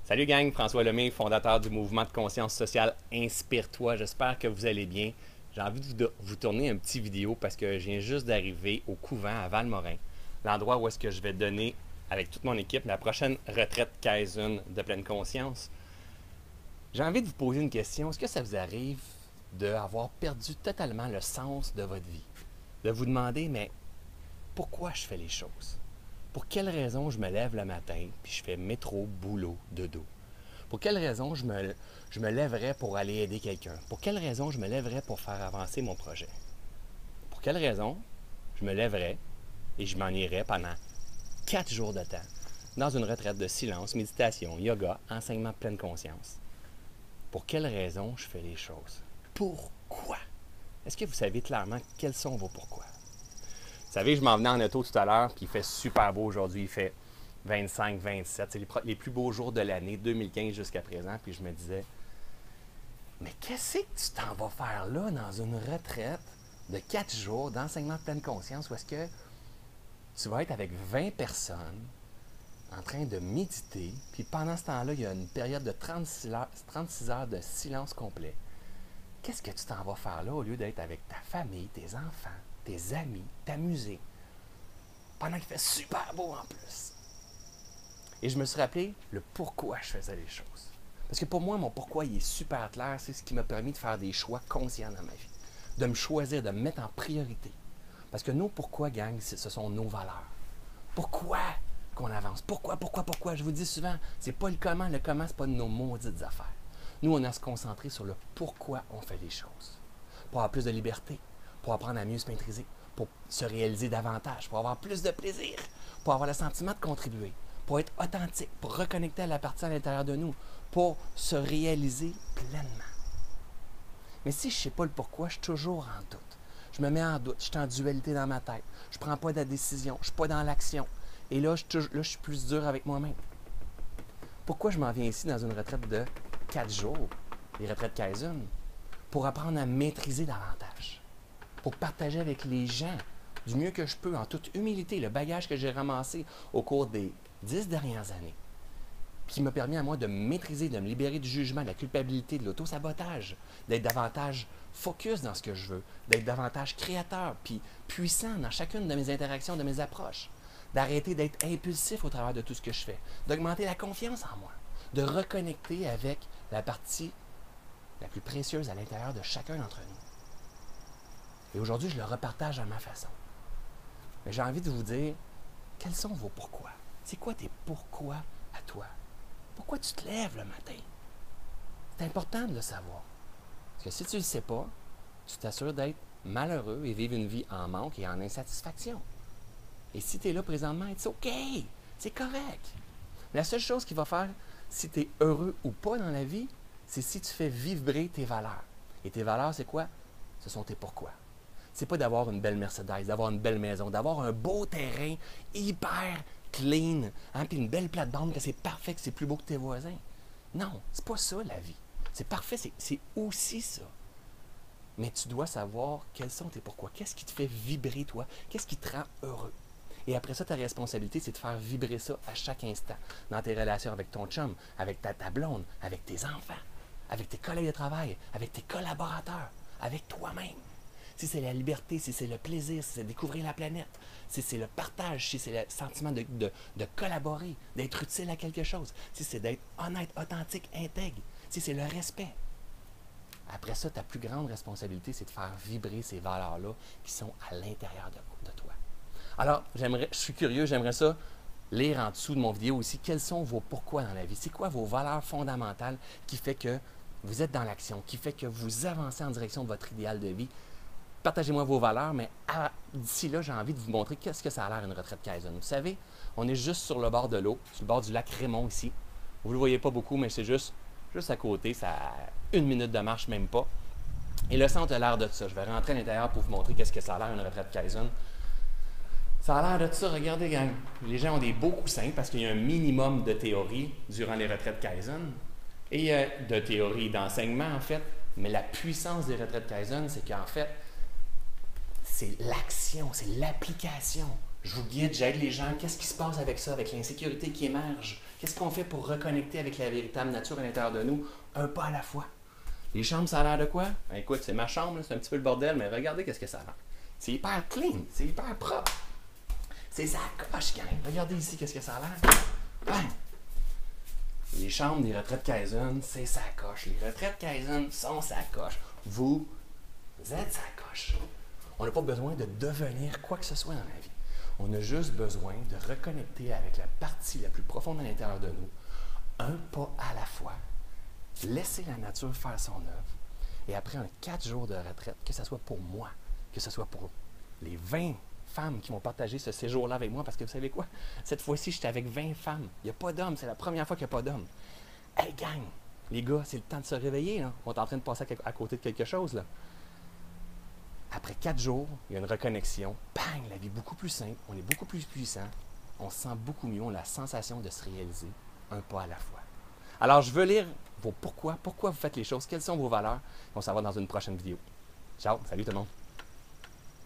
Salut gang, François Lemay, fondateur du mouvement de conscience sociale Inspire-toi. J'espère que vous allez bien. J'ai envie de vous tourner un petit vidéo parce que je viens juste d'arriver au couvent à Valmorin, l'endroit où est-ce que je vais donner avec toute mon équipe la prochaine retraite Kaizen de pleine conscience. J'ai envie de vous poser une question. Est-ce que ça vous arrive d'avoir perdu totalement le sens de votre vie? De vous demander, mais pourquoi je fais les choses? Pour quelle raison je me lève le matin puis je fais métro, boulot, dodo? Pour quelle raison je me lèverais pour aller aider quelqu'un? Pour quelle raison je me lèverais pour faire avancer mon projet? Pour quelle raison je me lèverais et je m'en irais pendant 4 jours de temps dans une retraite de silence, méditation, yoga, enseignement de pleine conscience? Pour quelle raison je fais les choses? Pourquoi? Est-ce que vous savez clairement quels sont vos pourquoi? Vous savez, je m'en venais en auto tout à l'heure, puis il fait super beau aujourd'hui. Il fait 25, 27. C'est les plus beaux jours de l'année, 2015 jusqu'à présent. Puis je me disais, mais qu'est-ce que tu t'en vas faire là, dans une retraite de 4 jours d'enseignement de pleine conscience, où est-ce que tu vas être avec 20 personnes en train de méditer, puis pendant ce temps-là, il y a une période de 36 heures de silence complet. Qu'est-ce que tu t'en vas faire là, au lieu d'être avec ta famille, tes enfants, tes amis, t'amuser, pendant qu'il fait super beau en plus? Et je me suis rappelé le pourquoi je faisais les choses. Parce que pour moi, mon pourquoi, il est super clair. C'est ce qui m'a permis de faire des choix conscients dans ma vie. De me choisir, de me mettre en priorité. Parce que nos pourquoi, gang, ce sont nos valeurs. Pourquoi qu'on avance? Pourquoi? Je vous dis souvent, c'est pas le comment. Le comment, c'est pas de nos maudites affaires. Nous, on a à se concentrer sur le pourquoi on fait les choses. Pour avoir plus de liberté, pour apprendre à mieux se maîtriser, pour se réaliser davantage, pour avoir plus de plaisir, pour avoir le sentiment de contribuer, pour être authentique, pour reconnecter à la partie à l'intérieur de nous, pour se réaliser pleinement. Mais si je ne sais pas le pourquoi, je suis toujours en doute. Je me mets en doute, je suis en dualité dans ma tête, je ne prends pas de décision, je ne suis pas dans l'action. Et là, je suis plus dur avec moi-même. Pourquoi je m'en viens ici dans une retraite de 4 jours, les retraites Kaizen? Pour apprendre à maîtriser davantage. Pour partager avec les gens du mieux que je peux, en toute humilité, le bagage que j'ai ramassé au cours des 10 dernières années, qui m'a permis à moi de me maîtriser, de me libérer du jugement, de la culpabilité, de l'auto-sabotage, d'être davantage focus dans ce que je veux, d'être davantage créateur, puis puissant dans chacune de mes interactions, de mes approches, d'arrêter d'être impulsif au travers de tout ce que je fais, d'augmenter la confiance en moi, de reconnecter avec la partie la plus précieuse à l'intérieur de chacun d'entre nous. Et aujourd'hui, je le repartage à ma façon. Mais j'ai envie de vous dire, quels sont vos pourquoi? C'est quoi tes pourquoi à toi? Pourquoi tu te lèves le matin? C'est important de le savoir. Parce que si tu ne le sais pas, tu t'assures d'être malheureux et vivre une vie en manque et en insatisfaction. Et si tu es là présentement, c'est OK, c'est correct. La seule chose qui va faire si tu es heureux ou pas dans la vie, c'est si tu fais vibrer tes valeurs. Et tes valeurs, c'est quoi? Ce sont tes pourquoi. C'est pas d'avoir une belle Mercedes, d'avoir une belle maison, d'avoir un beau terrain hyper clean, hein, puis une belle plate-bande, que c'est parfait, que c'est plus beau que tes voisins. Non, c'est pas ça la vie. C'est parfait, c'est aussi ça. Mais tu dois savoir quels sont tes pourquoi. Qu'est-ce qui te fait vibrer, toi? Qu'est-ce qui te rend heureux? Et après ça, ta responsabilité, c'est de faire vibrer ça à chaque instant. Dans tes relations avec ton chum, avec ta blonde, avec tes enfants, avec tes collègues de travail, avec tes collaborateurs, avec toi-même. Si c'est la liberté, si c'est le plaisir, si c'est découvrir la planète, si c'est le partage, si c'est le sentiment de collaborer, d'être utile à quelque chose, si c'est d'être honnête, authentique, intègre, si c'est le respect. Après ça, ta plus grande responsabilité, c'est de faire vibrer ces valeurs-là qui sont à l'intérieur de toi. Alors, je suis curieux, j'aimerais ça lire en dessous de mon vidéo aussi quels sont vos pourquoi dans la vie. C'est quoi vos valeurs fondamentales qui fait que vous êtes dans l'action, qui fait que vous avancez en direction de votre idéal de vie? Partagez-moi vos valeurs, mais d'ici là, j'ai envie de vous montrer qu'est-ce que ça a l'air une retraite Kaizen. Vous savez, on est juste sur le bord de l'eau, sur le bord du lac Raymond ici. Vous ne le voyez pas beaucoup, mais c'est juste à côté, ça a 1 minute de marche, même pas. Et le centre a l'air de ça. Je vais rentrer à l'intérieur pour vous montrer qu'est-ce que ça a l'air une retraite Kaizen. Ça a l'air de ça, regardez gang. Les gens ont des beaux coussins parce qu'il y a un minimum de théorie durant les retraites Kaizen. Et de théorie d'enseignement en fait. Mais la puissance des retraites Kaizen, c'est qu'en fait, c'est l'action, c'est l'application. Je vous guide, j'aide les gens. Qu'est-ce qui se passe avec ça, avec l'insécurité qui émerge? Qu'est-ce qu'on fait pour reconnecter avec la véritable nature à l'intérieur de nous, un pas à la fois? Les chambres, ça a l'air de quoi? Ben, écoute, c'est ma chambre, c'est un petit peu le bordel, mais regardez qu'est-ce que ça a l'air. C'est hyper clean, c'est hyper propre. C'est ça coche, gang. Regardez ici qu'est-ce que ça a l'air. Bang! Les chambres des retraites Kaizen, c'est ça coche. Les retraites Kaizen sont ça coche. Vous êtes ça coche. On n'a pas besoin de devenir quoi que ce soit dans la vie. On a juste besoin de reconnecter avec la partie la plus profonde à l'intérieur de nous, un pas à la fois. Laisser la nature faire son œuvre. Et après un 4 jours de retraite, que ce soit pour moi, que ce soit pour les 20 femmes qui vont partager ce séjour-là avec moi, parce que vous savez quoi? Cette fois-ci, j'étais avec 20 femmes. Il n'y a pas d'hommes. C'est la première fois qu'il n'y a pas d'hommes. Hey, gang! Les gars, c'est le temps de se réveiller. Là. On est en train de passer à côté de quelque chose. Là. Après 4 jours, il y a une reconnexion. Bang! La vie est beaucoup plus simple. On est beaucoup plus puissant. On se sent beaucoup mieux. On a la sensation de se réaliser un pas à la fois. Alors, je veux lire vos pourquoi. Pourquoi vous faites les choses. Quelles sont vos valeurs. On s'en va dans une prochaine vidéo. Ciao! Salut tout le monde!